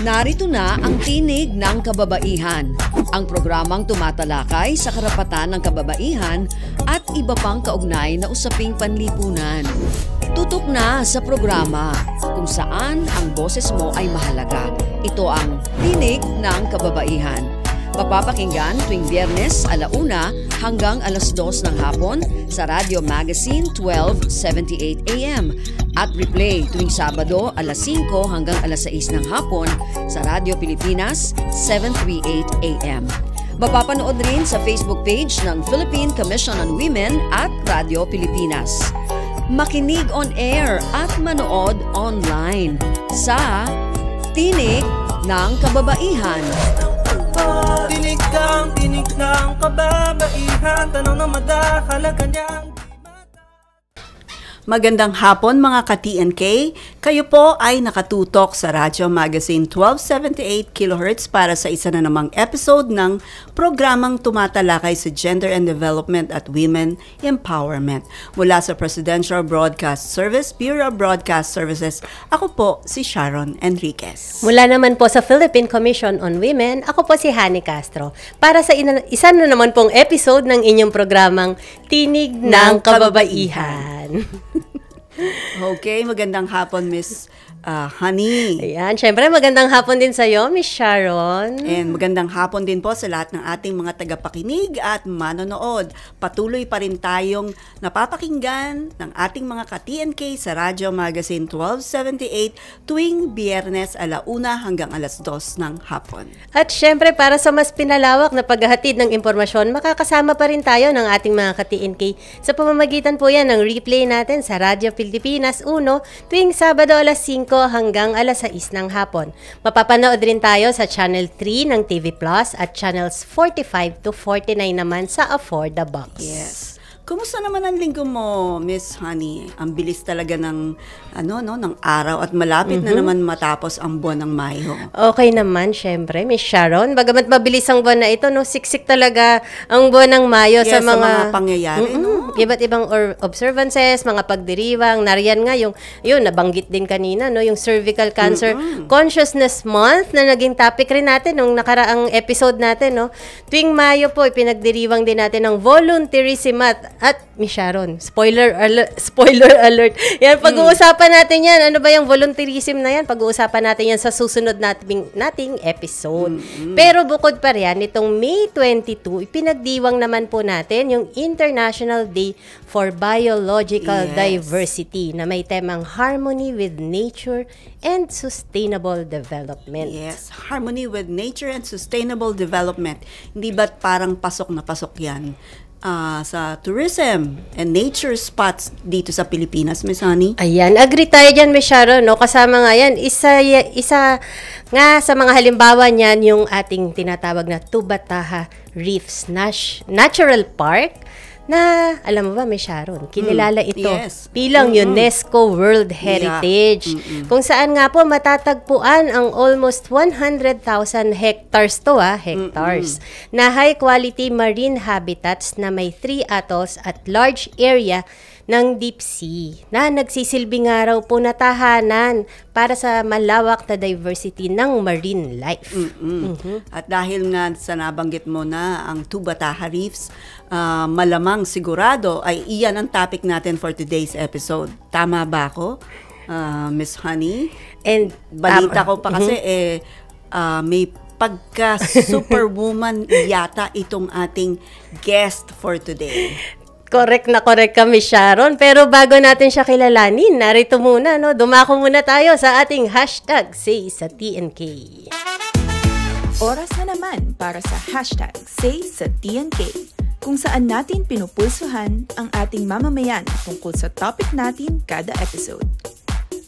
Narito na ang Tinig ng Kababaihan, ang programang tumatalakay sa karapatan ng kababaihan at iba pang kaugnay na usaping panlipunan. Tutok na sa programa kung saan ang boses mo ay mahalaga. Ito ang Tinig ng Kababaihan. Mapapakinggan tuwing Biyernes 1:00 hanggang 2:00 ng hapon sa Radio Magazine 1278 AM at replay tuwing Sabado 5:00 hanggang 6:00 ng hapon sa Radio Pilipinas 738 AM. Mapapanood rin sa Facebook page ng Philippine Commission on Women at Radio Pilipinas. Makinig on air at manood online sa Tinig ng Kababaihan. Tinig ng kababaihan, tanong na madahalaga niyang. Magandang hapon mga ka-TNK. Kayo po ay nakatutok sa Radio Magazine 1278 kHz para sa isa na namang episode ng programang tumatalakay sa gender and development at women empowerment. Mula sa Presidential Broadcast Service, Bureau of Broadcast Services, ako po si Sharon Enriquez. Mula naman po sa Philippine Commission on Women, ako po si Hani Castro. Para sa isa na naman pong episode ng inyong programang Tinig ng Kababaihan. Okay, magandang hapon, Miss Honey. Ayan, syempre magandang hapon din sa iyo, Miss Sharon. And magandang hapon din po sa lahat ng ating mga tagapakinig at manonood. Patuloy pa rin tayong napapakinggan ng ating mga ka-TNK sa Radio Magazine 1278 tuwing Biyernes 1:00 hanggang 2:00 ng hapon. At syempre para sa mas pinalawak na paghahatid ng impormasyon, makakasama pa rin tayo ng ating mga ka-TNK sa pamamagitan po yan ng replay natin sa Radio Pilipinas 1 tuwing Sabado 5:00 hanggang 6:00 ng hapon. Mapapanood rin tayo sa Channel 3 ng TV Plus at Channels 45 to 49 naman sa A4 The Box. Yes. Kumusta naman ang linggo mo, Miss Honey? Ang bilis talaga ng ng araw at malapit na naman matapos ang buwan ng Mayo. Okay naman, syempre, Miss Sharon. Bagamat mabilis ang buwan na ito, siksik talaga ang buwan ng Mayo sa mga pangyayari, iba't ibang observances, mga pagdiriwang. Nariyan nga yung nabanggit din kanina, yung Cervical Cancer Consciousness Month na naging topic rin natin nung nakaraang episode natin, Tuwing Mayo po, ipinagdiriwang din natin ng volunteerism at Miss Sharon, spoiler alert. Yan, pag-uusapan natin yan. Ano ba yung volunteerism na yan? Pag-uusapan natin yan sa susunod nating episode. Pero bukod pa riyan, itong May 22, ipinagdiwang naman po natin yung International Day for Biological Diversity na may temang Harmony with Nature and Sustainable Development. Yes, Harmony with Nature and Sustainable Development. Hindi ba't parang pasok na pasok yan sa tourism and nature spots dito sa Pilipinas, Miss Honey? Ayan, agree tayo dyan, Miss Sharon, Kasama nga yan, isa nga sa mga halimbawa niyan yung ating tinatawag na Tubataha Reefs Natural Park na, alam mo ba, Miss Sharon, kinilala ito bilang UNESCO World Heritage, kung saan nga po matatagpuan ang almost 100,000 hectares na high-quality marine habitats na may 3 atolls at large area ng deep sea na nagsisilbing nga raw po na tahanan para sa malawak na diversity ng marine life. At dahil nga sa nabanggit mo na ang Tubataha Reefs, malamang sigurado ay iyan ang topic natin for today's episode. Tama ba ako, Miss Honey? And balita ko pa kasi may pagka-superwoman yata itong ating guest for today. Correct ka, Miss Sharon. Pero bago natin siya kilalanin, narito muna, dumako muna tayo sa ating hashtag Say sa TNK. Oras na naman para sa hashtag Say sa TNK, kung saan natin pinupulsuhan ang ating mamamayan tungkol sa topic natin kada episode.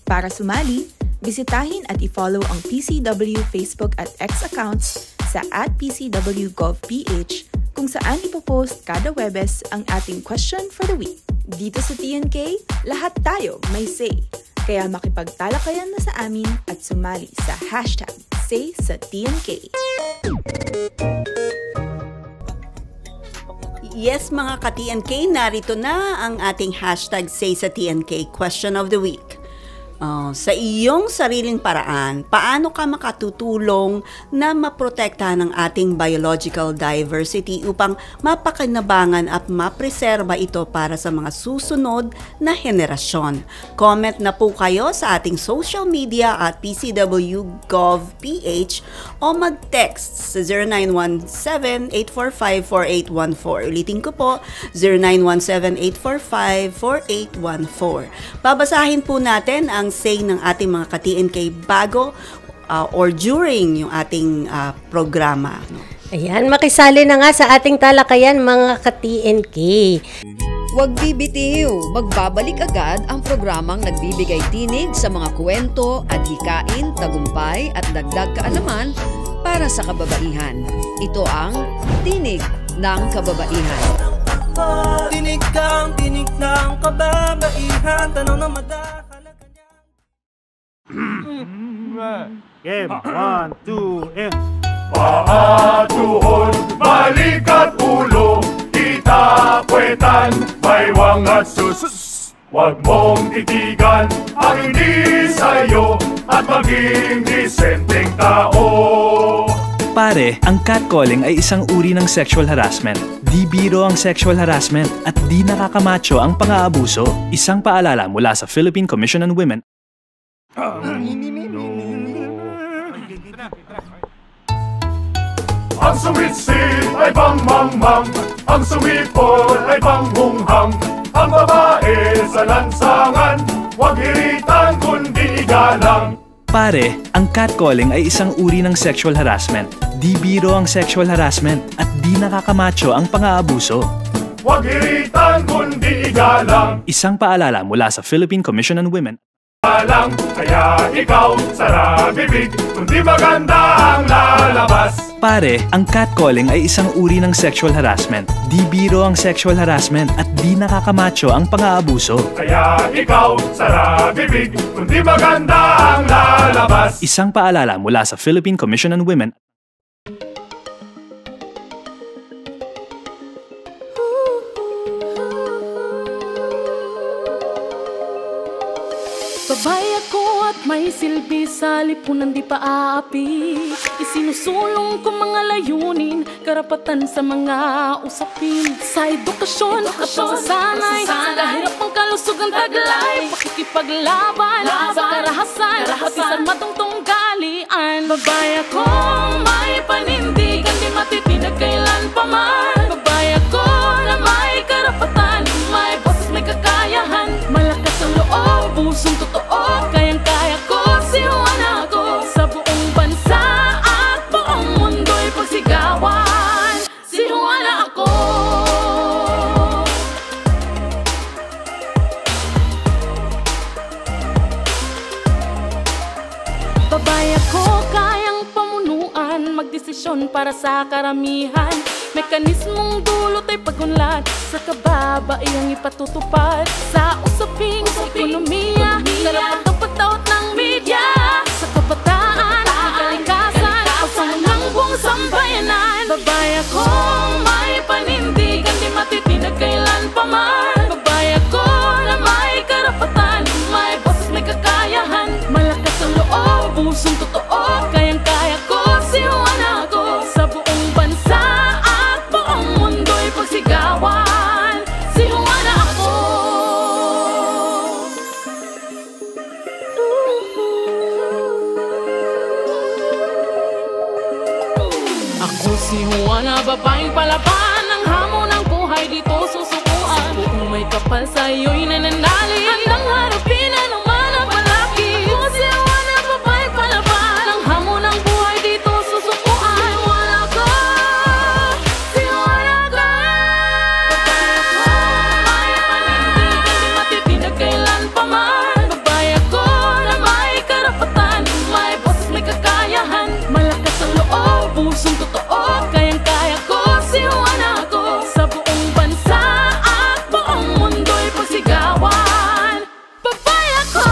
Para sumali, bisitahin at i-follow ang PCW Facebook at X accounts sa @PCWGovPH, kung saan ipopost kada Webes ang ating question for the week. Dito sa TNK, lahat tayo may say. Kaya makipagtalakayan na sa amin at sumali sa hashtag Say sa TNK. Yes, mga ka-TNK, narito na ang ating hashtag Say sa TNK question of the week. sa iyong sariling paraan, paano ka makatutulong na maprotektahan ang ating biological diversity upang mapakinabangan at mapreserba ito para sa mga susunod na henerasyon. Comment na po kayo sa ating social media at PCW.gov.ph o mag-text sa 0917-845-4814. Ulitin ko po, 0917-845-4814. Babasahin po natin ang say ng ating mga ka-TNK bago or during yung ating programa. Ayan, makisali na nga sa ating talakayan mga ka-TNK. Huwag bibitiw, magbabalik agad ang programang nagbibigay tinig sa mga kwento, adhikain, tagumpay at dagdag kaalaman para sa kababaihan. Ito ang Tinig ng Kababaihan. Tinig ng kababaihan, tanong ng madakalagan. Game, 1, 2, and... Paa, tuhod, balik at ulo, itapwetan, baywang at sus. Huwag mong titigan ang hindi sa'yo at maging disenteng tao. Pare, ang catcalling ay isang uri ng sexual harassment. Di biro ang sexual harassment at di nakakamacho ang pang-aabuso. Isang paalala mula sa Philippine Commission on Women. Ang sumitsit ay bang-mang-mang, ang sumipol ay bang-hunghang. Ang babae sa lansangan, huwag iritan kundi igalang. Pare, ang catcalling ay isang uri ng sexual harassment. Di biro ang sexual harassment at di nakakamacho ang pang-aabuso. Huwag iritan kundi igalang. Isang paalala mula sa Philippine Commission on Women. Kaya ikaw sara bibig, kundi maganda ang lalabas. Pare, ang catcalling ay isang uri ng sexual harassment. Di biro ang sexual harassment at di nakakamacho ang pang-aabuso. Kaya ikaw sara bibig, kundi maganda ang lalabas. Isang paalala mula sa Philippine Commission on Women. Babae ako at may silbi sa lipunan di pa aapi. Isinusulong ko mga layunin, karapatan sa mga usapin. Sa edukasyon, at pagsasanay, sa kahirap ang kalusugan taglay. Pakikipaglaban sa karahasan, pati sa matungtong galian. Babae ako may panindigan, di matitinag kailan pa man. Babae ako na may karapatan, may boses, may kakayahan. Malakas ang loob, pusong totoo, kayang-kaya ko, siwana ako. Sa buong bansa at buong mundo'y pagsigawan, siwana ako. Babae ako, kayang pamunuan, magdesisyon para sa karamihan. Mekanismong dulot ay pagunlad, sa kababaihang ipatutupad. Sa usaping sa ekonomiya, karapat ang pagtaot ng media. Sa kabataan, kalikasan, pagsangang buong sambayanan. Babae ako may panindigan, di matitinag kailan pa man. Babae ako na may karapatan, may boses, may kakayahan. Malakas ang loob, pusong totoo, kayang-kaya ko, siwana ako. Sa buong bansa at buong mundo'y pagsigawan, siwana ako. Ako si Juana, babaeng palaban, ang hamon ng buhay dito susukuan. Kung may kapal sa'yo'y nananali, handang harapin anuman ang palaki. Ako si Juana, babaeng palaban, ang hamon ng buhay dito susukuan. Siwana ko, siwana ko. May panindigan, di matitinag kailan pa man. Babae ako na may karapatan, may boses, may kakayahan. Malakas ang loob, pusong totoo, kayang-kaya ko, siwana ako. Sa buong bansa at buong mundo'y pagsigawan, babae ako.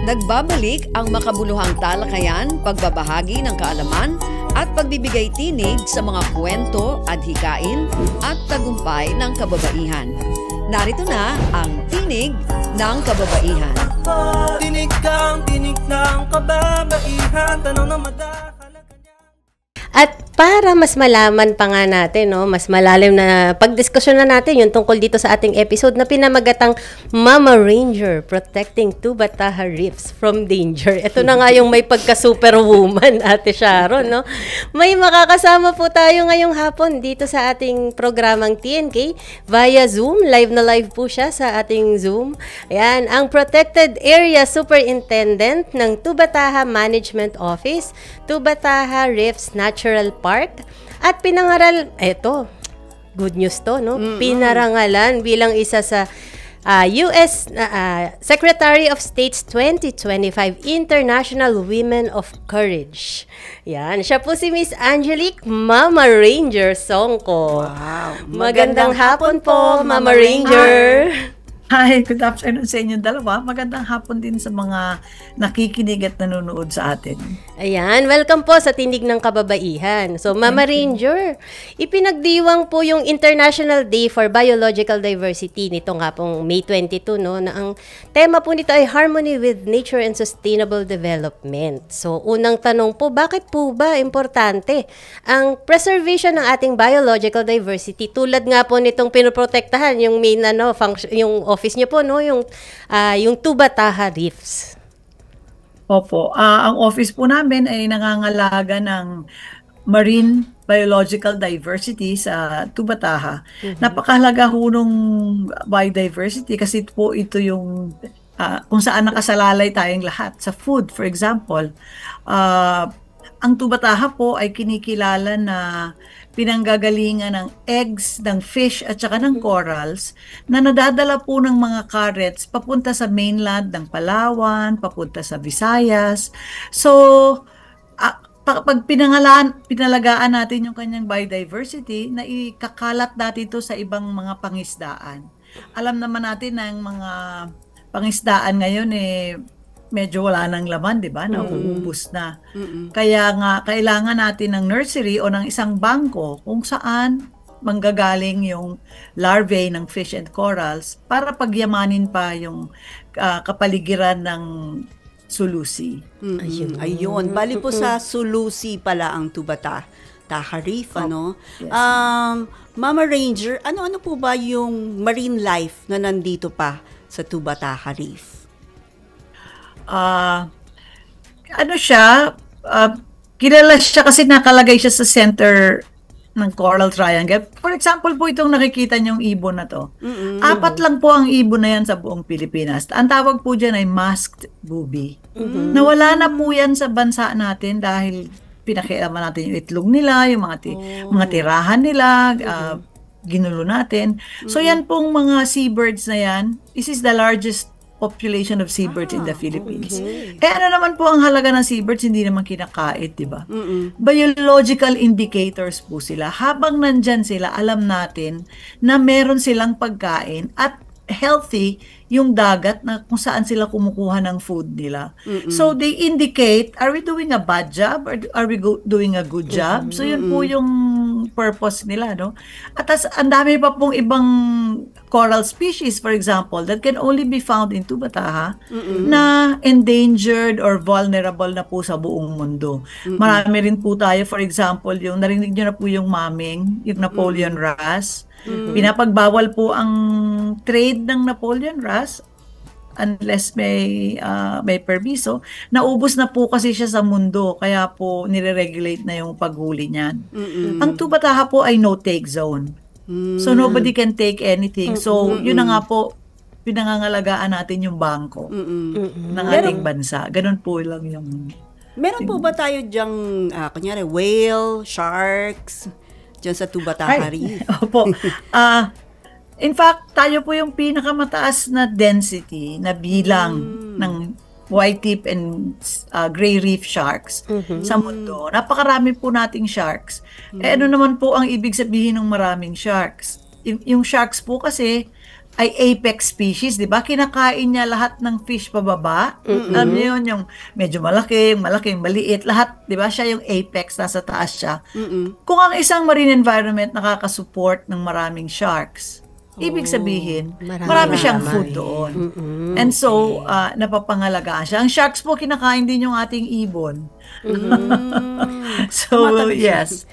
Nagbabalik ang makabuluhang talakayan, pagbabahagi ng kaalaman at pagbibigay tinig sa mga kwento, adhikain at tagumpay ng kababaihan. Narito na ang Tinig ng Kababaihan. Tinig kang tinig ng kababaihan, tanong na madakalagan. At para mas malaman pa nga natin, no, mas malalim na pagdiskusyon na natin yung tungkol dito sa ating episode na pinamagatang Mama Ranger, Protecting Tubataha Reefs from Danger. Ito na nga yung may pagka-superwoman, Ate Sharon, no? May makakasama po tayo ngayong hapon dito sa ating programang TNK via Zoom. Live na live po siya sa ating Zoom. Ayan, ang Protected Area Superintendent ng Tubataha Management Office, Tubataha Reefs Natural Park, at pinangaral, eto, good news to, no? Pinarangalan bilang isa sa U.S. Secretary of State's 2025 International Women of Courage. Yan, siya po si Miss Angelique Mama Ranger Songko. Wow. Magandang hapon po, Mama Ranger. Hi, good afternoon sa inyong dalawa. Magandang hapon din sa mga nakikinig at nanonood sa atin. Ayan, welcome po sa Tinig ng Kababaihan. So, Mama Ranger, ipinagdiwang po yung International Day for Biological Diversity nito nga pong May 22, no, na ang tema po nito ay Harmony with Nature and Sustainable Development. So, unang tanong po, bakit po ba importante ang preservation ng ating biological diversity tulad nga po nitong pinoprotektahan yung main function, yung office niyo po, no, yung Tubataha Reefs. Opo, ang office po namin ay nangangalaga ng marine biological diversity sa Tubataha. Napakahalaga ho nung biodiversity kasi po ito yung kung saan nakasalalay tayong lahat. Sa food, for example, ang Tubataha po ay kinikilala na pinanggagalingan ng eggs, ng fish at saka ng corals na nadadala po ng mga carrots papunta sa mainland ng Palawan, papunta sa Visayas. So, pag pinalagaan natin yung kanyang biodiversity, na ikakalat natin ito sa ibang mga pangisdaan. Alam naman natin na yung mga pangisdaan ngayon medyo wala nang laman, di ba? Nauubos na. Kaya nga, kailangan natin ng nursery o ng isang bangko kung saan manggagaling yung larvae ng fish and corals para pagyamanin pa yung kapaligiran ng Sulusi. Ayun. Bali po sa Sulusi pala ang Tubataha Reef, ano? Yes. Mama Ranger, ano-ano po ba yung marine life na nandito pa sa Tubataha Reef? Kilala siya kasi nakalagay siya sa center ng Coral Triangle. For example po, itong nakikita niyong ibon na to. 4 lang po ang ibon na yan sa buong Pilipinas. Ang tawag po dyan ay masked booby. Nawala na po yan sa bansa natin dahil pinakialaman natin yung itlog nila, yung mga tirahan nila, ginulo natin. So yan pong mga seabirds na yan, this is the largest population of seabirds in the Philippines. Okay. Ano naman po ang halaga ng seabirds, hindi naman kinakait, di ba? Biological indicators po sila. Habang nandyan sila, alam natin na meron silang pagkain at healthy yung dagat na kung saan sila kumukuha ng food nila. So they indicate, are we doing a bad job or are we doing a good job? So yun po yung purpose nila, no? At ang dami pa pong ibang coral species, for example, that can only be found in Tubataha na endangered or vulnerable na po sa buong mundo. Marami rin po tayo, for example, yung narinig nyo na po yung maming, yung Napoleon wrasse. Pinapagbawal po ang trade ng Napoleon wrasse unless may permiso. Naubos na po kasi siya sa mundo, kaya po nire-regulate na yung paghuli niyan. Ang Tubataha po ay no-take zone. So nobody can take anything. So yun na nga po, pinangangalagaan natin yung bangko ng ating bansa. Ganun po lang yung... Meron po ba tayo dyang, kunyari, whale, sharks, dyan sa Tubataha Reef? Opo. In fact, tayo po yung pinakamataas na density na bilang ng white tip and gray reef sharks sa mundo. Napakarami po nating sharks. Ano naman po ang ibig sabihin ng maraming sharks? Yung sharks po kasi ay apex species, di ba? Kinakain niya lahat ng fish pababa. Alam niyo yun, yung medyo malaking, maliit, lahat, di ba? Siya yung apex, nasa taas siya. Kung ang isang marine environment nakakasupport ng maraming sharks, ibig sabihin, marami siyang food doon. And so, napapangalagaan siya. Ang sharks po, kinakain din yung ating ibon. So, yes.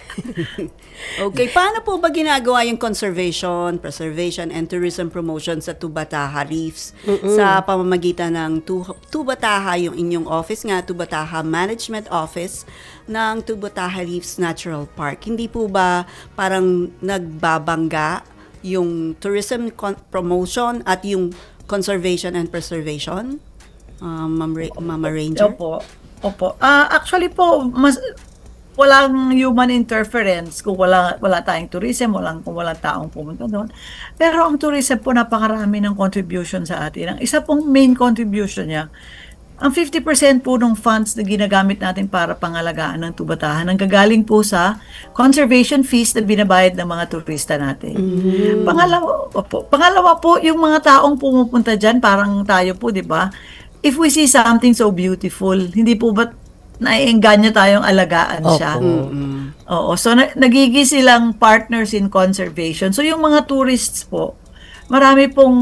Okay, paano po ba ginagawa yung conservation, preservation, and tourism promotion sa Tubataha Reefs sa pamamagitan ng Tubataha, yung inyong office nga, Tubataha Management Office ng Tubataha Reefs Natural Park? Hindi po ba parang nagbabangga yung tourism promotion at yung conservation and preservation? Mama Ranger? Opo. Actually po, walang human interference kung wala tayong tourism, kung walang taong pumunta doon. Pero ang tourism po, napakarami ng contribution sa atin. Ang isa pong main contribution niya, ang 50% po ng funds na ginagamit natin para pangalagaan ng Tubataha nanggagaling po sa conservation fees na binabayad ng mga turista natin. Pangalawa po, yung mga taong pumupunta dyan, parang tayo po, di ba? If we see something so beautiful, hindi po ba naiengganyo tayong alagaan siya? Oo. So, nagiging silang partners in conservation. So, yung mga tourists po, marami pong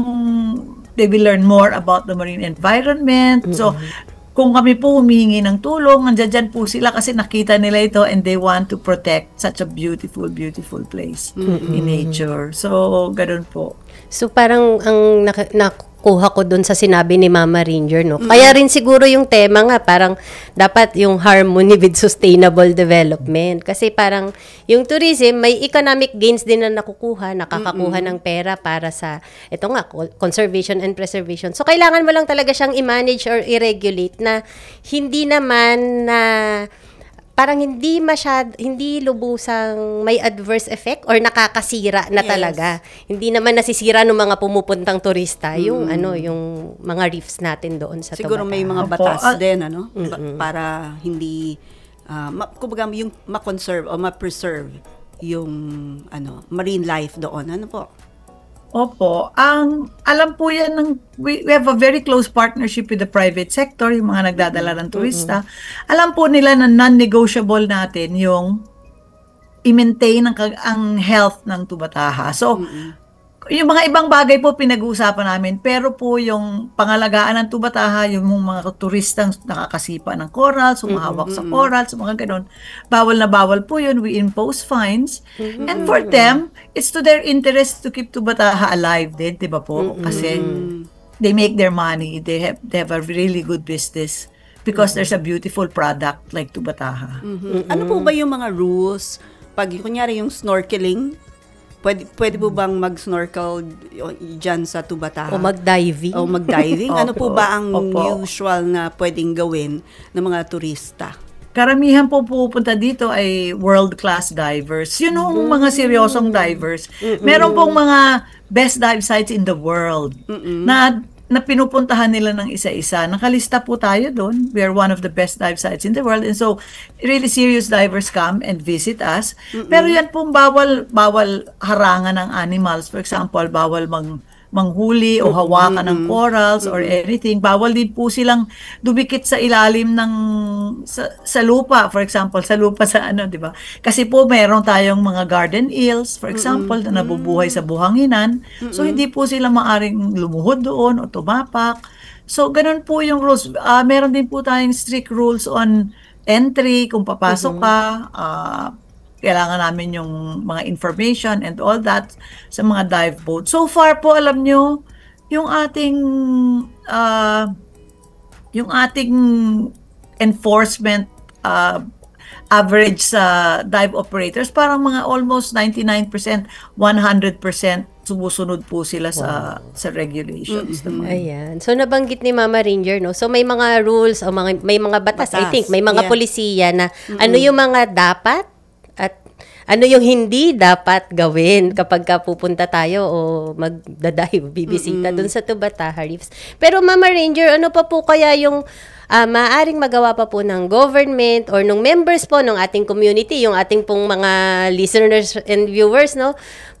they will learn more about the marine environment. So, kung kami po humihingi ng tulong, nandiyan po sila kasi nakita nila ito and they want to protect such a beautiful, beautiful place in nature. So, ganun po. So, parang ang nakuha ko dun sa sinabi ni Mama Ranger, no? Kaya rin siguro yung tema nga, parang dapat yung harmony with sustainable development. Kasi parang yung tourism, may economic gains din na nakakakuha ng pera para sa, ito nga, conservation and preservation. So, kailangan mo lang talaga siyang i-manage or i-regulate na hindi naman na parang hindi lubusang may adverse effect or nakakasira na talaga. Hindi naman nasisira ng mga pumupuntang turista yung yung mga reefs natin doon sa Siguro Tubataha. may mga batas din para hindi kumbaga yung ma-conserve o ma-preserve yung marine life doon. Ano po? Opo. Alam po yan we have a very close partnership with the private sector, yung mga nagdadala ng turista. Alam po nila na non-negotiable natin yung i-maintain ang health ng Tubataha. So, yung mga ibang bagay po pinag-uusapan namin, pero po yung pangalagaan ng Tubataha, yung mga turistang nakakasipa ng corals, humahawak sa corals, mga ganun, bawal na bawal po yun. We impose fines. And for them, it's to their interest to keep Tubataha alive din, di ba po? Kasi they make their money. They have a really good business because there's a beautiful product like Tubataha. Ano po ba yung mga rules? Pag kunyari yung snorkeling, pwede po bang mag-snorkel dyan sa Tubataha? O mag-diving? Ano po ba ang usual na pwedeng gawin ng mga turista? Karamihan po pupunta dito ay world-class divers. Yun yung mga seryosong divers. Meron pong mga best dive sites in the world na pinupuntahan nila ng isa-isa. Nakalista po tayo doon. We are one of the best dive sites in the world. And so, really serious divers come and visit us. Pero yan pong bawal harangan ng animals. For example, bawal manghuli o hawakan ng corals or anything. Bawal din po silang dumikit sa ilalim ng sa lupa. For example, sa lupa di ba? Kasi po meron tayong mga garden eels, for example, na nabubuhay sa buhanginan. So, hindi po sila maaring lumuhod doon o tumapak. So, ganun po yung rules. Meron din po tayong strict rules on entry, kung papasok ka, kailangan namin yung mga information and all that sa mga dive boat. So far po, alam nyo, yung ating enforcement average sa dive operators, parang mga almost 99%, 100% sumusunod po sila sa regulations. Ayan. So, nabanggit ni Mama Ranger, no? So, may mga rules o may mga batas. I think. May mga polisiya na ano yung mga dapat at ano yung hindi dapat gawin kapag pupunta tayo o magdadive, bibisita dun sa Tubataha Reefs. Pero Mama Ranger, ano pa po kaya yung maaaring magawa pa po ng government or ng members po ng ating community, yung ating pong mga listeners and viewers, no?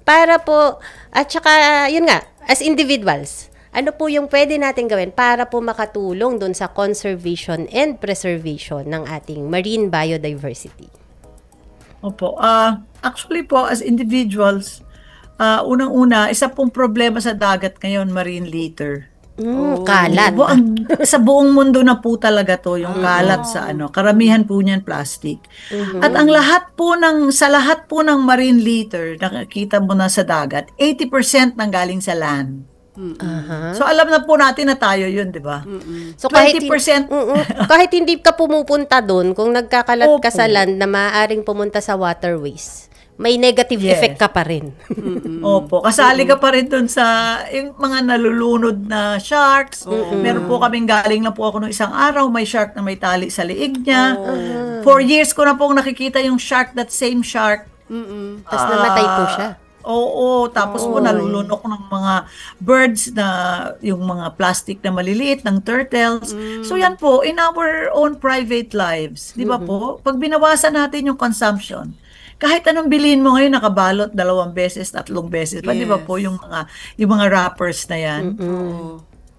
Para po, at saka, yun nga, as individuals, ano po yung pwede natin gawin para po makatulong doon sa conservation and preservation ng ating marine biodiversity? Opo. Actually po, as individuals, unang-una, isa pong problema sa dagat ngayon, marine litter. Kalat. Sa buong mundo na po talaga to, yung kalat sa karamihan po niyan plastic. At ang sa lahat po ng marine litter, nakikita mo na sa dagat, 80% nang galing sa land. So alam na po natin na tayo yun, di ba? So 20%. Kahit hindi ka pumupunta doon, kung nagkakalat ka sa land na maaaring pumunta sa waterways, may negative effect ka pa rin. Opo, kasali ka pa rin dun sa yung mga nalulunod na sharks. Meron po kaming galing lang po ako nung isang araw, may shark na may tali sa liig niya. 4 years ko na pong nakikita yung shark, that same shark. Tapos namatay po siya. Oo, tapos po nalulunok ng mga birds na yung mga plastic na maliliit ng turtles. So yan po, in our own private lives, di ba po? Pag binawasan natin yung consumption, kahit anong bilhin mo ngayon, nakabalot 2 beses, 3 beses pa, di ba po, yung mga wrappers na yan.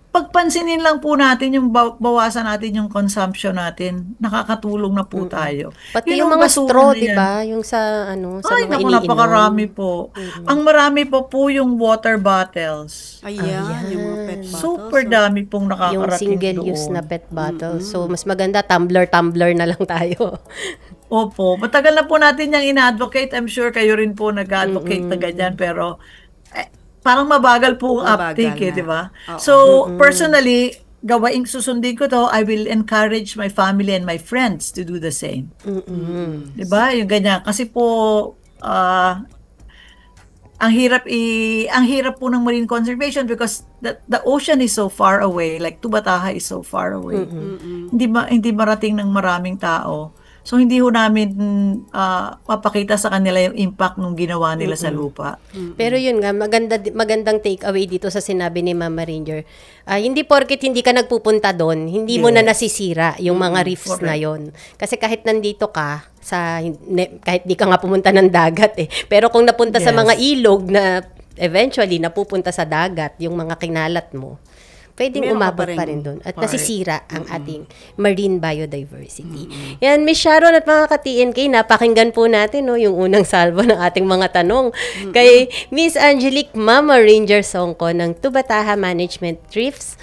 Pagpansinin lang po natin yung bawasan natin yung consumption natin, nakakatulong na po tayo. Pati yung mga straw, di ba? Yung sa sa mga iniinom. Napakarami po. Ang marami po yung water bottles. Ayan, yung mga pet bottles. Super dami pong nakakarating yung single-use na pet bottle. So, mas maganda, tumbler na lang tayo. Opo. Matagal na po natin yung ina-advocate. I'm sure kayo rin po nag-advocate na ganyan. Pero, parang mabagal po ang uptake, di ba? So, personally, susundin ko to, I will encourage my family and my friends to do the same. Di ba? Yung ganyan. Kasi po, ang hirap po ng marine conservation because the ocean is so far away, like Tubataha is so far away. Hindi marating ng maraming tao. So, hindi ho namin mapakita sa kanila yung impact nung ginawa nila sa lupa. Pero yun nga, magandang take-away dito sa sinabi ni Mama Ranger. Hindi porket hindi ka nagpupunta doon, hindi mo na nasisira yung mga reefs na yon. Kasi kahit nandito ka, kahit di ka nga pumunta ng dagat pero kung napunta sa mga ilog na eventually napupunta sa dagat, yung mga kinalat mo, pwedeng umabot pa rin doon at nasisira ang ating marine biodiversity. Yan, Miss Sharon at mga ka-TNK, napakinggan po natin yung unang salvo ng ating mga tanong kay Miss Angelique Mama Ranger Songko ng Tubataha Management Reefs,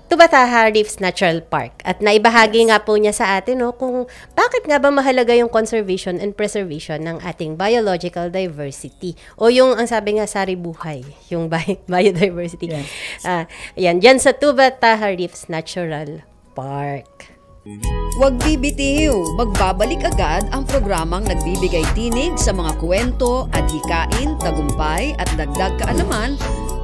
Tubataha Reefs Natural Park. At naibahagi nga po niya sa atin kung bakit nga ba mahalaga yung conservation and preservation ng ating biological diversity. O yung, ang sabi nga, sari buhay, yung biodiversity. Yan, dyan sa Tubataha Reefs Natural Park. Huwag bibitiw, magbabalik agad ang programang nagbibigay tinig sa mga kwento, adhikain, tagumpay at dagdag kaalaman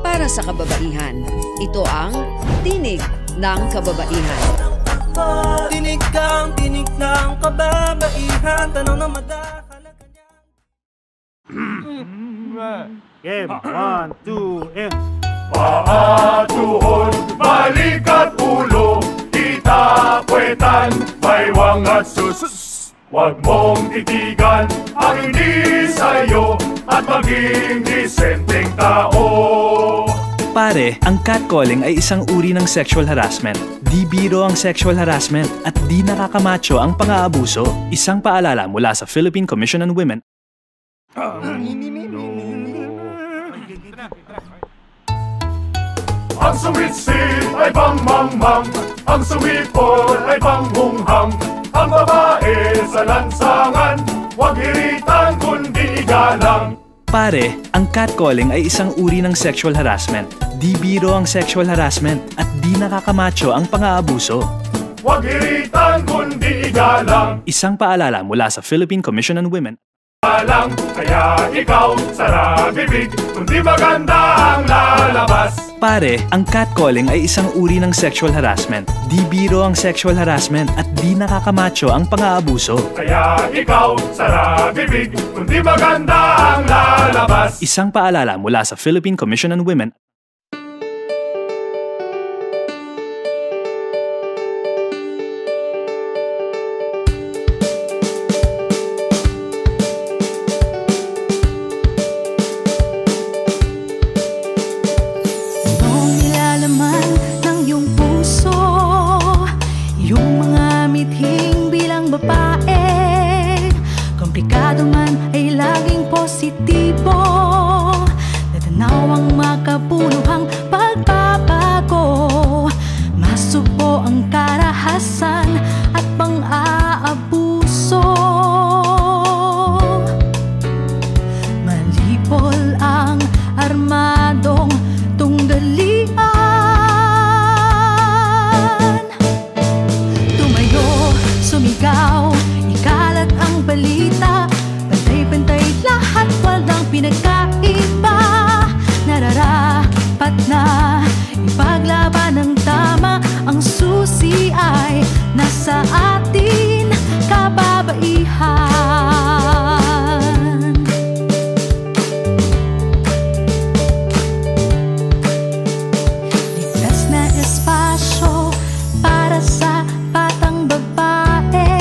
para sa kababaihan. Ito ang Tinig ng Kababaihan. Tinig kang tinig ng kababaihan, tanong na madakalagan Game, 1, 2, and... Paa, tuhod, balik at ulo, itapwetan, baywang at sus. Huwag mong titigan ang hindi sa'yo at maging disenteng tao. Pare, ang catcalling ay isang uri ng sexual harassment. Di biro ang sexual harassment at di nakakamacho ang pang-aabuso. Isang paalala mula sa Philippine Commission on Women. Ang sumit-sit ay bang-mang-mang, ang sumipol ay bang-hung-hang. Ang babae sa lansangan, huwag iritan kundi igalang. Pare, ang catcalling ay isang uri ng sexual harassment. Di biro ang sexual harassment at di nakakamacho ang pang-aabuso. Huwag iritan kundi igalang. Isang paalala mula sa Philippine Commission on Women. Kaya ikaw, sara bibig, kundi maganda ang lalabas. Pare, ang catcalling ay isang uri ng sexual harassment. Di biro ang sexual harassment at di nakakamacho ang pang-aabuso. Kaya ikaw, sara bibig, kundi maganda ang lalabas. Isang paalala mula sa Philippine Commission on Women. na ipaglaban ng tama. Ang susi ay nasa atin, kababaihan. Ligtas na espasyo para sa batang babae.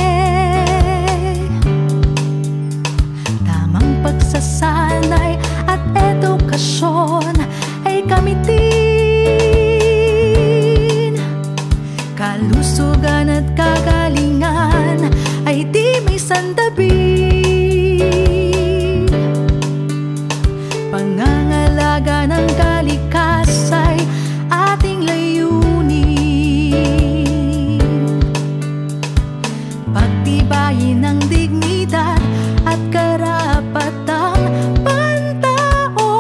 Tamang pagsasanay at edukasyon ay gamitin. Kalusugan at kagalingan ay di may sandabi. Pangangalaga ng kalikas ay ating layunin. Pagtibayin ng dignidad at karapatang pantao.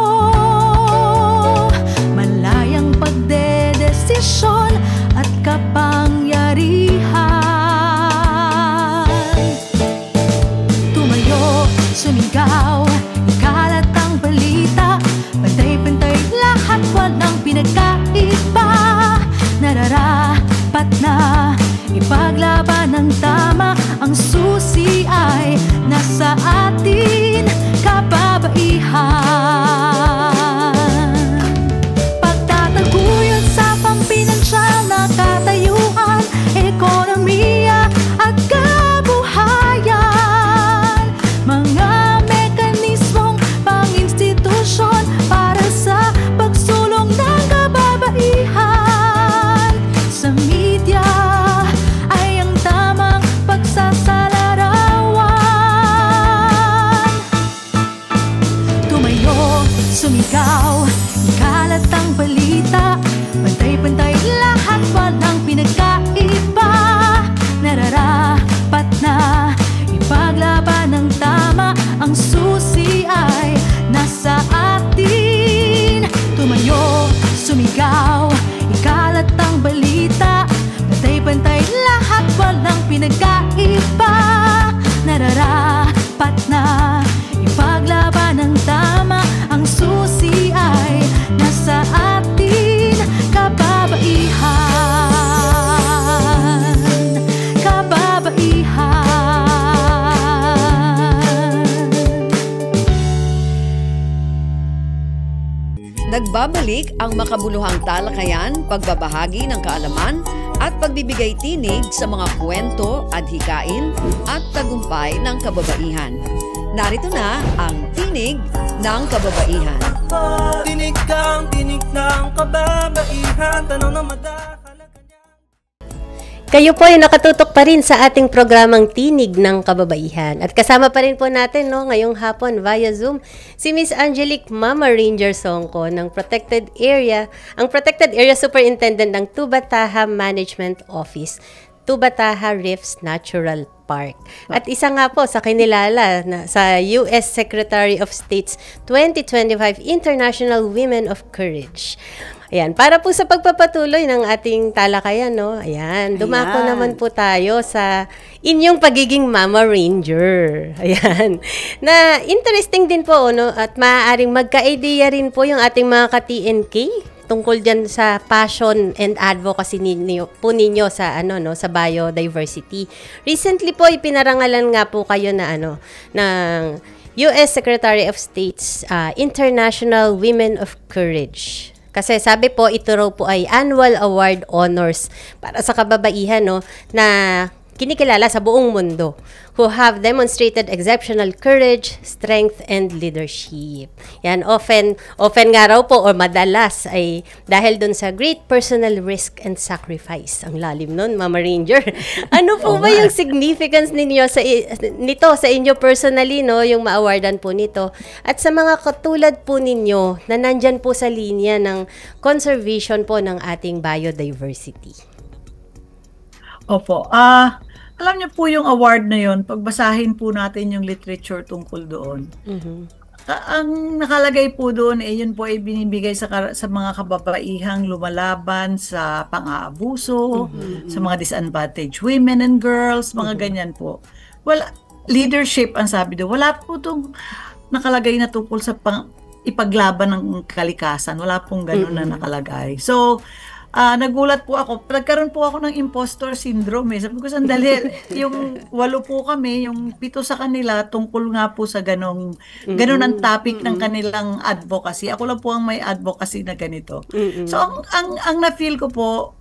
Malayang pagdedesisyon at kapangyarihan. Tumayo, sumigaw, ikalat ang balita. Pantay-pantay lahat, walang pinagkaiba. Nararapat na ipaglaban ng tama. Ang susi ay nasa atin, kababaihan. Pagtataguyod sa pampinansyal na katayuan, ekonomiya at kabuhayan. Mga mekanismong pang-institusyon para sa pagsulong ng kababaihan. Sa media ay ang tamang pagsasalarawan. Tumayo, sumigaw, ikalat ang balita. Pantay-pantay lahat, walang pinagkaiba. Nararapat na ipaglaban ng tama. Ang susi ay nasa atin. Tumayo, sumigaw, ikalat ang balita. Pantay-pantay lahat, walang pinagkaiba. Nararapat na ipaglaban ng tama. Ang susi ay nasa atin, kababaihan. Kababaihan. Nagbabalik ang makabuluhang talakayan, pagbabahagi ng kaalaman at pagbibigay tinig sa mga kwento, adhikain at tagumpay ng kababaihan. Narito na ang Tinig ng Kababaihan. Tinig kang tinig ng kababaihan, tanong na madakalagan. Kayo po ay nakatutok pa rin sa ating programang Tinig ng Kababaihan. At kasama pa rin po natin ngayong hapon via Zoom si Miss Angelique Mama Ranger Songko ng Protected Area, ang Protected Area Superintendent ng Tubataha Management Office, Tubataha Reefs Natural Park. At isa nga po sa kinilala sa U.S. Secretary of State's 2025 International Women of Courage. Ayan, para po sa pagpapatuloy ng ating talakayan, ayan, dumako naman po tayo sa inyong pagiging Mama Ranger. Ayan, na interesting din po, at maaaring magka-idea rin po yung ating mga ka-TNK tungkol dyan sa passion and advocacy ninyo sa sa biodiversity. Recently po ipinarangalan nga po kayo na ng US Secretary of State's International Women of Courage. Kasi sabi po, ito raw po ay annual award honors para sa kababaihan na kinikilala sa buong mundo who have demonstrated exceptional courage, strength, and leadership. Yan, often nga raw po or madalas ay dahil dun sa great personal risk and sacrifice. Ang lalim nun, Mama Ranger. Ano po ba yung significance ninyo nito sa inyo personally, yung ma-awardan po nito? At sa mga katulad po ninyo na nandyan po sa linya ng conservation po ng ating biodiversity. Opo. Alam niyo po yung award na yun, pagbasahin po natin yung literature tungkol doon. Ang nakalagay po doon, yun po ay binibigay sa mga kababaihang lumalaban sa pang-aabuso, sa mga disadvantaged women and girls, mga ganyan po. Well, leadership ang sabi doon. Wala po itong nakalagay na tungkol sa ipaglaban ng kalikasan. Wala pong ganun na nakalagay. So, nagulat po ako. Nagkaroon po ako ng imposter syndrome. Sabi ko, sandali, yung 8 po kami, yung 7 sa kanila, tungkol nga po sa ganun ang topic ng kanilang advocacy. Ako lang po ang may advocacy na ganito. So, ang na-feel ko po,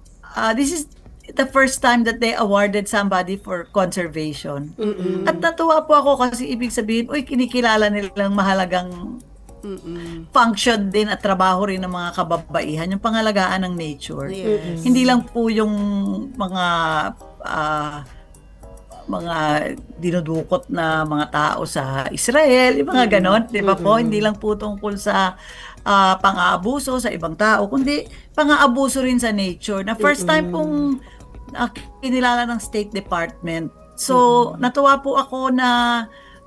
this is the first time that they awarded somebody for conservation. At natuwa po ako kasi ibig sabihin, kinikilala nilang mahalagang function din at trabaho rin ng mga kababaihan, yung pangalagaan ng nature. Hindi lang po yung mga dinudukot na mga tao sa Israel, yung mga ganon, di ba po? Hindi lang po tungkol sa pang-aabuso sa ibang tao, kundi pang-aabuso rin sa nature, na first time pong kinilala ng State Department. So, natuwa po ako na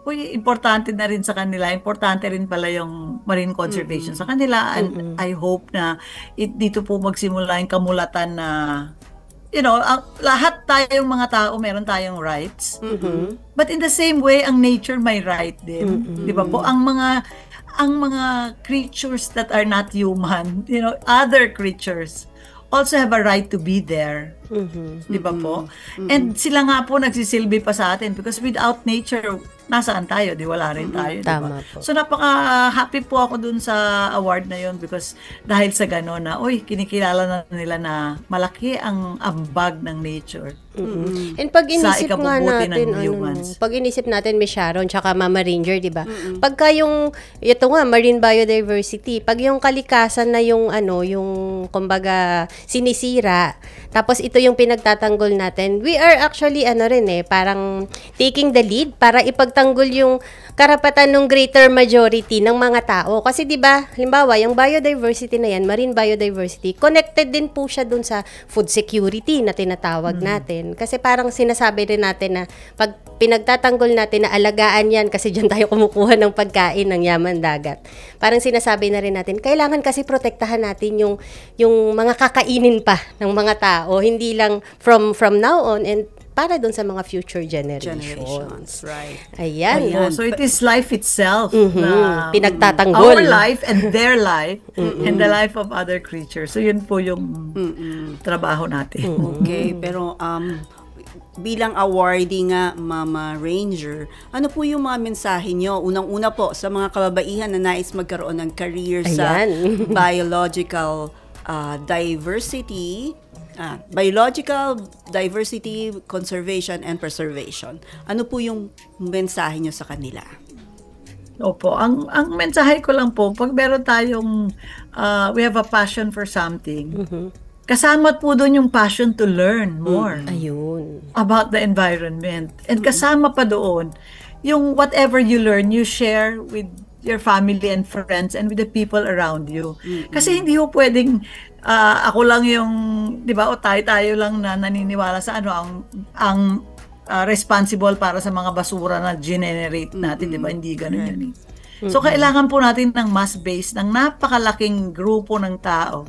importante na rin sa kanila. Importante rin pala yung marine conservation sa kanila. And I hope na dito po magsimula yung kamulatan na, lahat tayong mga tao, meron tayong rights. But in the same way, ang nature may right din. Di ba po? Ang mga creatures that are not human, other creatures, also have a right to be there. Di ba po? And sila nga po nagsisilbi pa sa atin because without nature, nasaan tayo? Di wala rin tayo. Tama diba? po. So napaka-happy po ako dun sa award na yun because dahil sa gano'n na, kinikilala na nila na malaki ang ambag ng nature. And pag inisip nga natin, pag inisip natin, Miss Sharon, tsaka Mama Ranger, di ba? Pagka ito nga, marine biodiversity, pag yung kalikasan na yung kumbaga, sinisira, tapos ito yung pinagtatanggol natin, we are actually, parang taking the lead para ipagtanggol yung karapatan ng greater majority ng mga tao. Kasi di ba, halimbawa, yung biodiversity na yan, marine biodiversity, connected din po siya dun sa food security na tinatawag natin. Kasi parang sinasabi rin natin na pag pinagtatanggol natin na alagaan yan kasi dyan tayo kumukuha ng pagkain ng yaman dagat. Parang sinasabi na rin natin, kailangan kasi protektahan natin yung mga kakainin pa ng mga tao. Hindi lang from now on and para doon sa mga future generations. Right. Ayan. So it is life itself na pinagtatanggol. Our life and their life and the life of other creatures. So yun po yung trabaho natin. Okay, pero bilang awardee nga, Mama Ranger, ano po yung mga mensahe nyo? Unang-una po sa mga kababaihan na nais magkaroon ng career sa biological diversity, conservation, and preservation. Ano po yung mensahe nyo sa kanila? Opo, ang mensahe ko lang po, pag meron tayong, we have a passion for something, kasama po doon yung passion to learn more about the environment. And kasama pa doon, yung whatever you learn, you share with your family and friends and with the people around you. Kasi hindi ho pwedeng ako lang yung, di ba, tayo lang na naniniwala sa ang responsible para sa mga basura na generate natin, di ba? Hindi ganun yun. So, kailangan po natin ng mass base, ng napakalaking grupo ng tao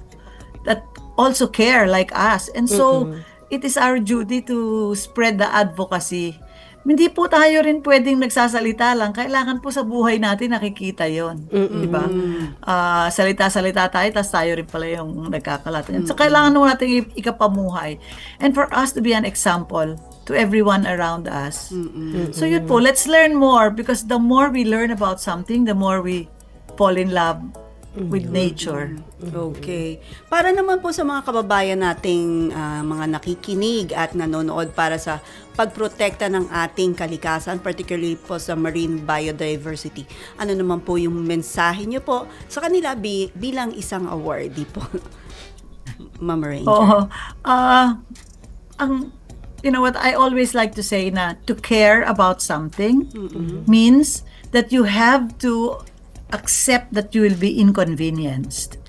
that also care like us. And so, it is our duty to spread the advocacy. Hindi po tayo rin pwedeng nagsasalita lang. Kailangan po sa buhay natin nakikita yon, di ba? Salita-salita tayo, tas tayo rin pala yung nagkakalat. So, kailangan mo natin ikapamuhay. And for us to be an example to everyone around us. So, yun po, let's learn more because the more we learn about something, the more we fall in love with nature. Okay. Para naman po sa mga kababayan nating mga nakikinig at nanonood para sa pagprotekta ng ating kalikasan, particularly po sa marine biodiversity, ano naman po yung mensahe nyo po sa kanila bilang isang awardee po? Mama Ranger. You know what, I always like to say na to care about something means that you have to accept that you will be inconvenienced.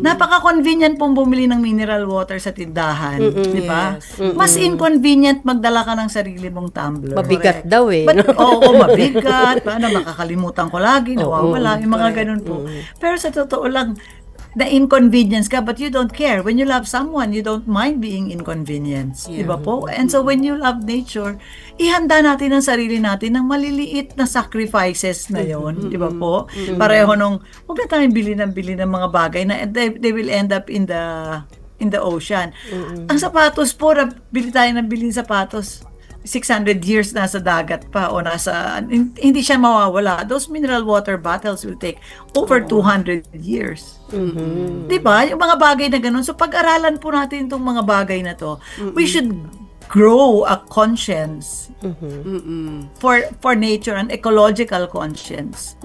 Napaka-convenient pong bumili ng mineral water sa tindahan, di ba? Mas inconvenient magdala ka ng sarili mong tumbler. Mabigat daw Mabigat. Paano, nakakalimutan ko lagi, nawawala, yung mga ganun po. Pero sa totoo lang, na-inconvenience ka but you don't care. When you love someone, you don't mind being inconvenienced. Di ba po? And so when you love nature, ihanda natin ang sarili natin ng maliliit na sacrifices na yon, di ba po? Pareho nung, huwag na tayong bili ng mga bagay na they will end up in the ocean. Ang sapatos po, bili tayo ng sapatos. 600 years nasa dagat pa o hindi siya mawawala. Those mineral water bottles will take over 200 years. Diba? Yung mga bagay na ganun. So pag-aralan po natin itong mga bagay na to, we should grow a conscience for nature, an ecological conscience.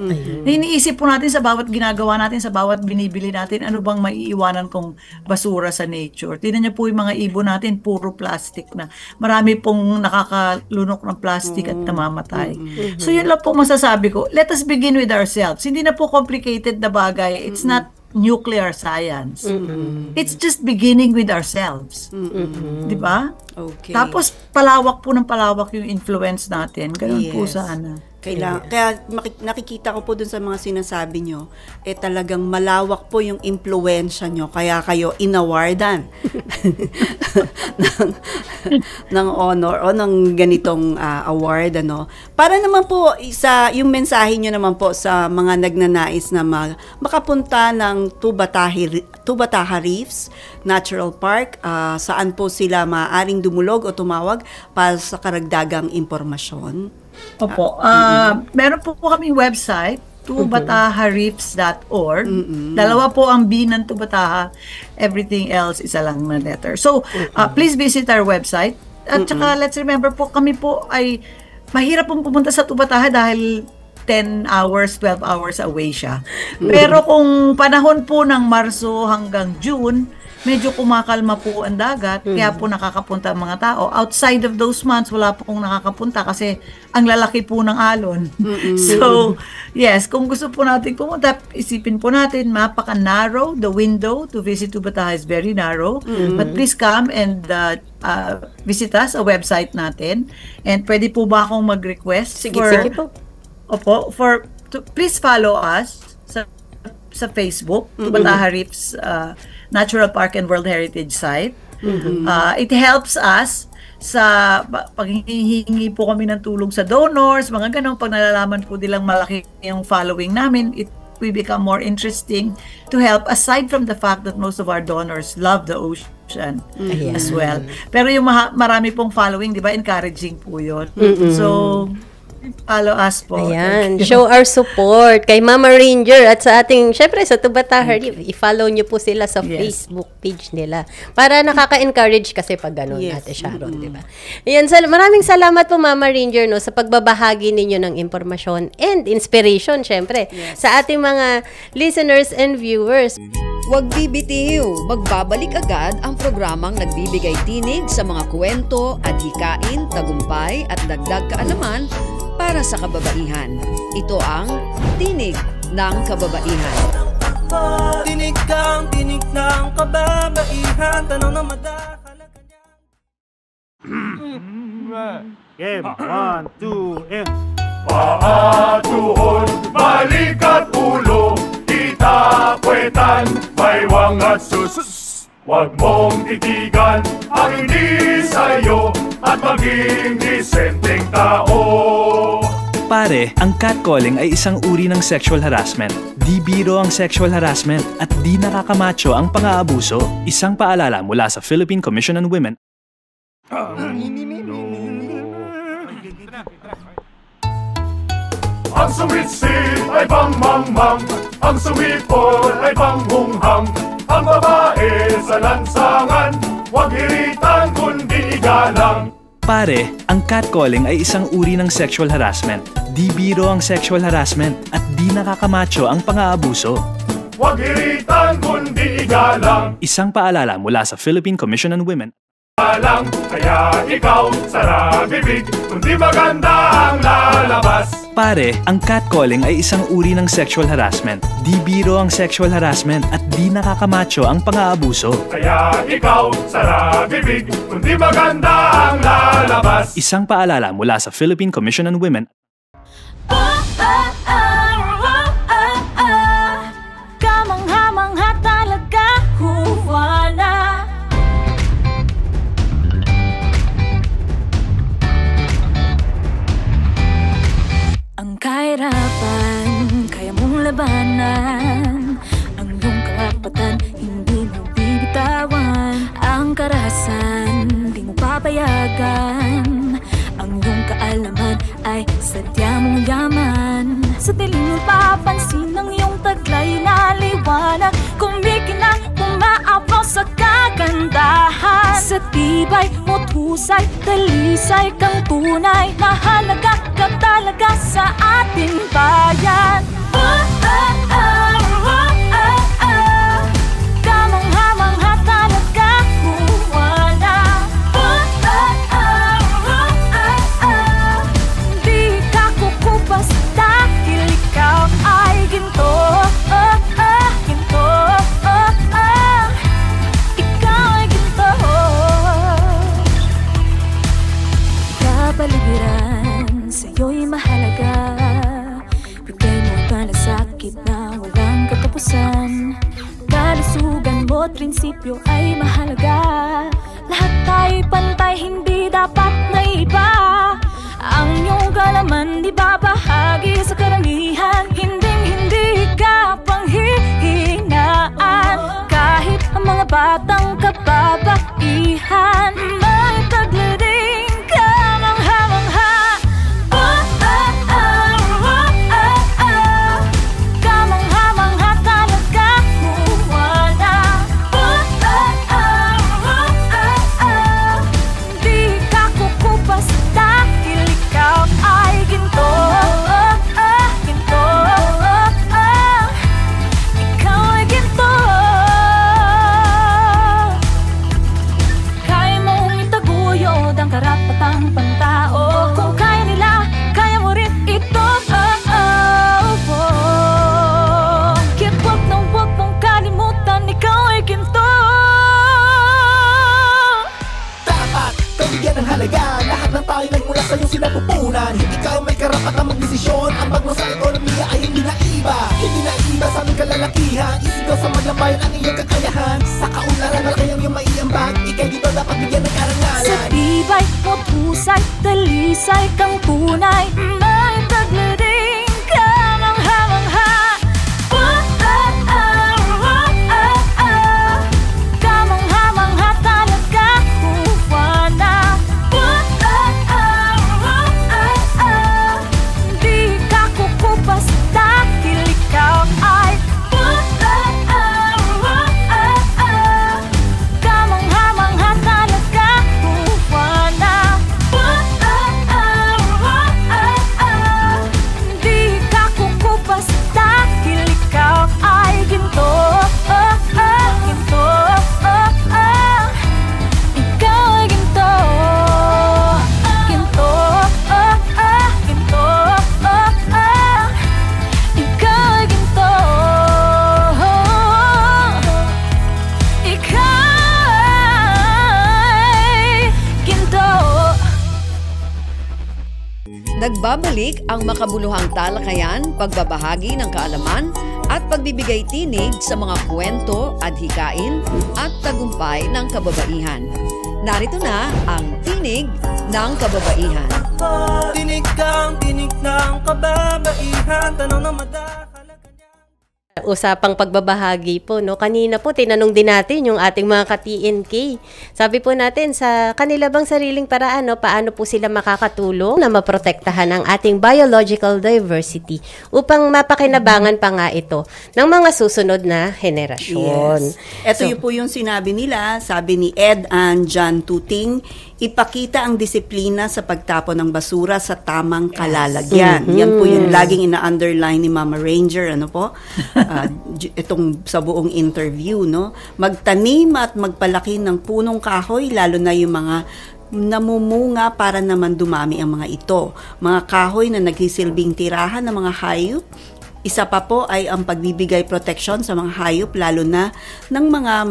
Iniisip po natin sa bawat ginagawa natin, sa bawat binibili natin, ano bang maiiwanan kong basura sa nature. Tingnan niyo po yung mga ibon natin, puro plastic na. Marami pong nakakalunok ng plastic at namamatay. So yun lang po masasabi ko. Let us begin with ourselves. Hindi na po complicated na bagay. It's not nuclear science. It's just beginning with ourselves. Di ba? Okay. Tapos palawak po ng palawak yung influence natin. Ganun po sana. Kaya nakikita ko po dun sa mga sinasabi nyo, talagang malawak po yung impluwensya nyo, kaya kayo inawardan ng honor o ng ganitong award, ano. Para naman po, yung mensahe nyo naman po sa mga nagnanais na makapunta ng Tubataha Reefs Natural Park, saan po sila maaaring dumulog o tumawag para sa karagdagang impormasyon? Opo. Meron po kaming website, tubatahareefs.org. Dalawa po ang B ng Tubataha. Everything else isa lang na letter. So, please visit our website. At saka, let's remember po, kami po ay mahirap pong pumunta sa Tubataha dahil 10 hours, 12 hours away siya. Pero kung panahon po ng Marso hanggang June, medyo kumakalma po ang dagat, kaya po nakakapunta ang mga tao. Outside of those months, wala po kong nakakapunta kasi ang lalaki po ng alon. So, yes, kung gusto po natin pumunta, isipin po natin, mapaka-narrow, the window to visit Tubataha is very narrow. But please come and visit us, a website natin. And pwede po ba akong mag-request? Sige po. Opo, please follow us sa Facebook, Tubataha Reefs Natural Park and World Heritage Site. It helps us sa paghihingi po kami ng tulong sa donors, mga ganun. Pag nalalaman po nilang malaki yung following namin, we become more interesting to help, aside from the fact that most of our donors love the ocean as well. Pero yung marami pong following, di ba, encouraging po yun. So, follow us po. Ayan. Show our support kay Mama Ranger at sa ating, syempre sa Tubataha Reef. I-follow nyo po sila sa Facebook page nila. Para nakaka-encourage kasi pag gano'n, Ate Sharon, di ba? Ayan, maraming salamat po, Mama Ranger, no, sa pagbabahagi ninyo ng impormasyon and inspiration, syempre, sa ating mga listeners and viewers. Huwag bibitiw, magbabalik agad ang programang nagbibigay tinig sa mga kwento at hikain, tagumpay at dagdag kaalaman para sa kababaihan. Ito ang Tinig ng Kababaihan. Tinig ng kababaihan, tanong na madakalaga niya. Game, 1, 2, and... Paa, tuhod, balik at ulo, itapwetan, baywang at sus. Huwag mong titigan ang hindi sa'yo at maging disenteng tao. Pare, ang catcalling ay isang uri ng sexual harassment. Di biro ang sexual harassment at di nakakamacho ang pang-aabuso. Isang paalala mula sa Philippine Commission on Women. Ang suwit-sit ay bang-mang-mang, ang suwipol ay bang-hunghang, ang babae sa lansangan, huwag iritan kundi igalang. Pare, ang catcalling ay isang uri ng sexual harassment. Di biro ang sexual harassment at di nakakamacho ang pang-aabuso. Huwag iritan kundi igalang. Isang paalala mula sa Philippine Commission on Women. Kaya ikaw, sara bibig, kundi maganda ang lalabas. Pare, ang catcalling ay isang uri ng sexual harassment. Di biro ang sexual harassment at di nakakamacho ang pang-aabuso. Kaya ikaw, sara bibig, kundi maganda ang lalabas. Isang paalala mula sa Philippine Commission on Women. Kamangha-mangha kailanman hindi mo bibitawan. Ang karahasan di mo papayagan. Ang iyong kaalaman ay sadya mong yaman. Sa dilim mo papansin ang iyong taglay na liwanag. Kumikinang umaapaw sa kagandahan. Sa tibay mo't husay, talisay kang tunay. Mahalaga ka talaga sa ating bayan. Kamangha-mangha talaga buwana. Di ka kukupas dahil ikaw ay ginto. Ginto. Ikaw ay ginto. Kapaligiran sa'yo'y mahalaga. Bigay mo malasakit na walang katapusan. Kalusugan mo't prinsipyo ay mahalaga. Lahat tayo'y pantay, hindi dapat na iba. Ang iyong kalaman di babahagi sa karamihan. Hinding-hindi ka panghihinaan. Kahit ang mga batang kababaihan, may taglading kamangha-mangha. Kamangha-mangha talaga buwana. Di ka kukupas dahil ikaw ay ginto. Ginto. Ikaw ay ginto. Kaya mong itaguyod ang karapatang pantao. Kung kaya nila, kaya mo rin ito. Kaya't wag mong kalimutan, ikaw ay ginto. Dapat bigyan ng halaga. Lahat ng tayo nagmula sa iyong sinapupunan. Hindi ka may karapatang magdesisyon. Ang bagno sa ekonomiya ay hindi na iba. Hindi na iba sa aming kalalakihan. Isigaw sa maglambayan ang iyong kakayahan. Sa kaunlaran na kayang iyong maiambag. Ika'y dito dapat bigyan ng karangalan. Sa tibay mo't husay, talisay kang tunay. May taglading kamangha-mangha. Kamangha-mangha talaga buwana. Di ka kukupas dahil ikaw ay kamangha-mangha talaga buwana. Di ka kukupas dahil ikaw ay ginto. Ginto. Ikaw ay ginto. Ginto. Ginto. Ikaw ay ginto. Ikaw ay ginto. Nagbabalik ang makabuluhang talakayan, pagbabahagi ng kaalaman at pagbibigay tinig sa mga kwento, adhikain at tagumpay ng kababaihan. Narito na ang Tinig ng Kababaihan. Tinig kang tinig ng kababaihan. Tanong na Usapang pagbabahagi po, no? Kanina po, tinanong din natin yung ating mga ka-TNK. Sabi po natin, sa kanila bang sariling paraan, no? Paano po sila makakatulong na maprotektahan ang ating biological diversity upang mapakinabangan pa nga ito ng mga susunod na henerasyon. Yes. Ito po yung sinabi nila, sabi ni Ed and John Tuting, ipakita ang disiplina sa pagtapon ng basura sa tamang kalalagyan. Yan po yung laging ina-underline ni Mama Ranger, ano po? Itong sa buong interview, no? Magtanim at magpalaki ng punong kahoy, lalo na yung mga namumunga para naman dumami ang mga ito. Mga kahoy na nagsisilbing tirahan ng mga hayop. Isa pa po ay ang pagbibigay proteksyon sa mga hayop, lalo na ng mga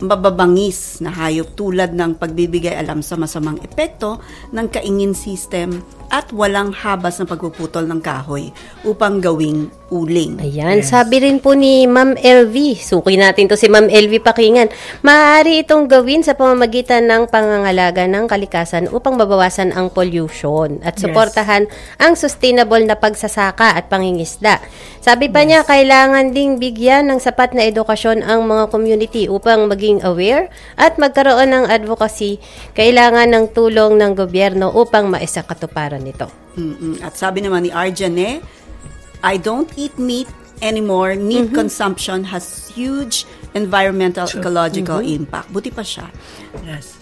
mababangis na hayop, tulad ng pagbibigay alam sa masamang epekto ng kaingin system at walang habas na pagpuputol ng kahoy upang gawing uling. Ayan, sabi rin po ni Ma'am LV, suki natin to si Ma'am LV Pakingan, maaari itong gawin sa pamamagitan ng pangangalaga ng kalikasan upang mabawasan ang pollution at suportahan ang sustainable na pagsasaka at pangingisda. Sabi pa niya, kailangan ding bigyan ng sapat na edukasyon ang mga community upang maging aware at magkaroon ng advocacy. Kailangan ng tulong ng gobyerno upang maisakatuparan nito. At sabi naman ni Arjane, I don't eat meat anymore. Meat consumption has huge environmental, ecological impact. Buti pa siya. Yes.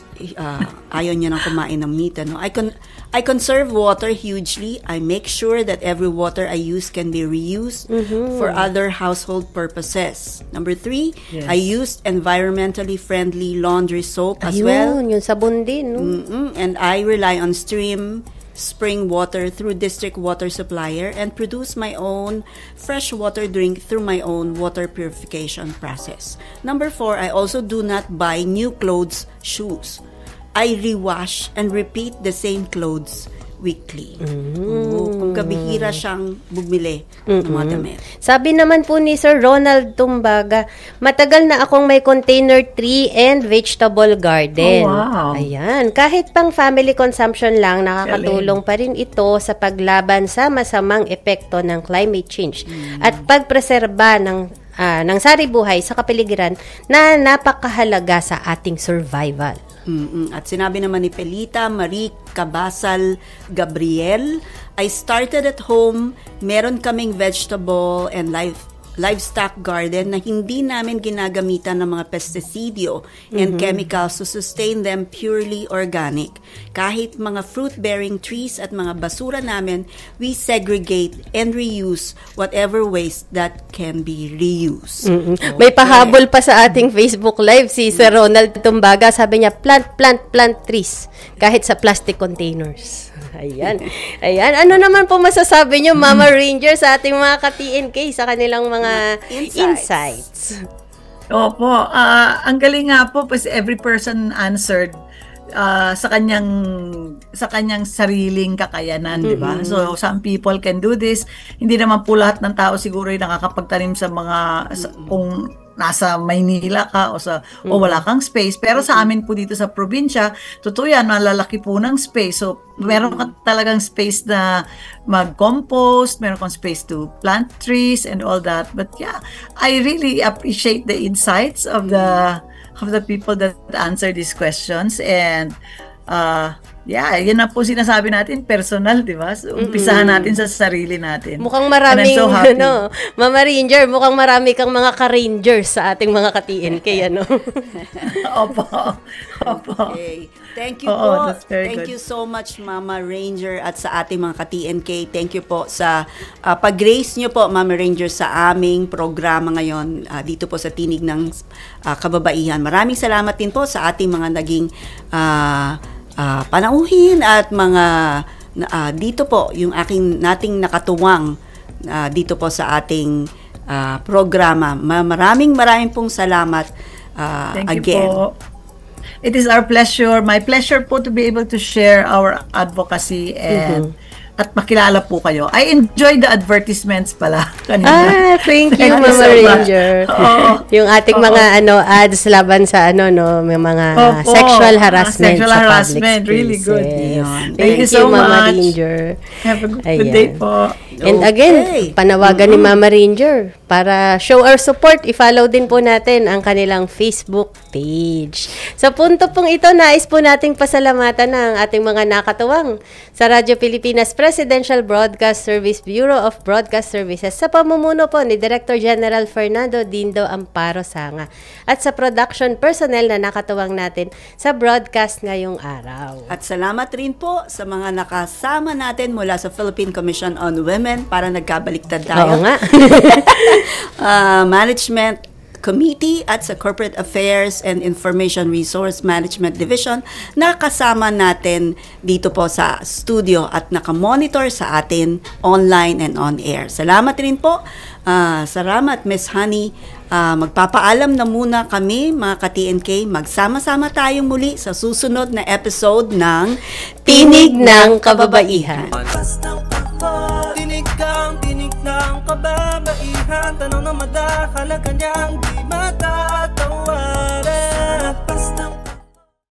Ayaw niya nang kumain ng meat. Ano? I conserve water hugely. I make sure that every water I use can be reused for other household purposes. Number 3, I use environmentally friendly laundry soap as well. Yung sabon din. No? And I rely on spring water through district water supplier and produce my own fresh water drink through my own water purification process. Number 4, I also do not buy new clothes, shoes. I rewash and repeat the same clothes weekly. Kung kabihira siyang bumili ng mga damit. Sabi naman po ni Sir Ronald Tumbaga, matagal na akong may container tree and vegetable garden. Oh, wow. Ayan. Kahit pang family consumption lang, nakakatulong pa rin ito sa paglaban sa masamang epekto ng climate change at pagpreserba ng saribuhay sa kapaligiran na napakahalaga sa ating survival. At sinabi naman ni Pelita Marie Cabasal Gabriel, I started at home, meron kaming vegetable and livestock garden na hindi namin ginagamitan ng mga pestisidyo and chemicals to sustain them purely organic. Kahit mga fruit-bearing trees at mga basura namin, we segregate and reuse whatever waste that can be reused. Okay. May pahabol pa sa ating Facebook Live si Sir Ronald Tumbaga. Sabi niya, plant trees kahit sa plastic containers. Ayan. Ano naman po masasabi niyo, Mama Ranger, sa ating mga ka-TNK sa kanilang mga insights? Opo. Ang galing nga po, every person answered sa kanyang sariling kakayanan, di ba? So some people can do this. Hindi naman po lahat ng tao siguro ay nakakapagtanim sa mga kung nasa Maynila ka o wala kang space. Pero sa amin po dito sa probinsya, totoo yan, malalaki po ng space. So, meron ka talagang space na mag-compost, meron kang space to plant trees and all that. But yeah, I really appreciate the insights of the people that answer these questions. And yan na po sinasabi natin, personal, di ba? So, umpisahan natin sa sarili natin. Mukhang maraming, Mama Ranger, mukhang marami kang mga ka-rangers sa ating mga ka-TNK, ano? Opo. Okay. Thank you po. Thank you so much, Mama Ranger, at sa ating mga ka-TNK. Thank you po sa pag-grace nyo po, Mama Ranger, sa aming programa ngayon dito po sa Tinig ng Kababaihan. Maraming salamat din po sa ating mga naging panauhin at mga dito po yung nating nakatuwang dito po sa ating programa. Maraming pong salamat Thank again. You po. It is our pleasure, my pleasure po to be able to share our advocacy and at makilala po kayo. I enjoyed the advertisements pala kanina. Thank you, Mama Ranger. Yung ating mga ads laban sa may mga sexual harassment sa public spaces. Really good. Thank you so Mama Ranger. Have a good day po. And again, panawagan ni Mama Ranger para show our support. I-follow din po natin ang kanilang Facebook page. Sa punto pong ito, nais po nating pasalamatan ang ating mga nakatuwang sa Radyo Pilipinas Presidential Broadcast Service Bureau of Broadcast Services sa pamumuno po ni Director General Fernando Dindo Amparo Sanga at sa production personnel na nakatuwang natin sa broadcast ngayong araw. At salamat rin po sa mga nakasama natin mula sa Philippine Commission on Women para nagkabaliktad tayo. Oo nga. Management Committee at sa Corporate Affairs and Information Resource Management Division na kasama natin dito po sa studio at nakamonitor sa atin online and on air. Salamat rin po. Salamat, Miss Honey. Magpapaalam na muna kami, mga ka-TNK. Magsama-sama tayong muli sa susunod na episode ng Tinig ng Kababaihan. Tinig ng kababaihan. Tanaw na madakalaga niyang di mata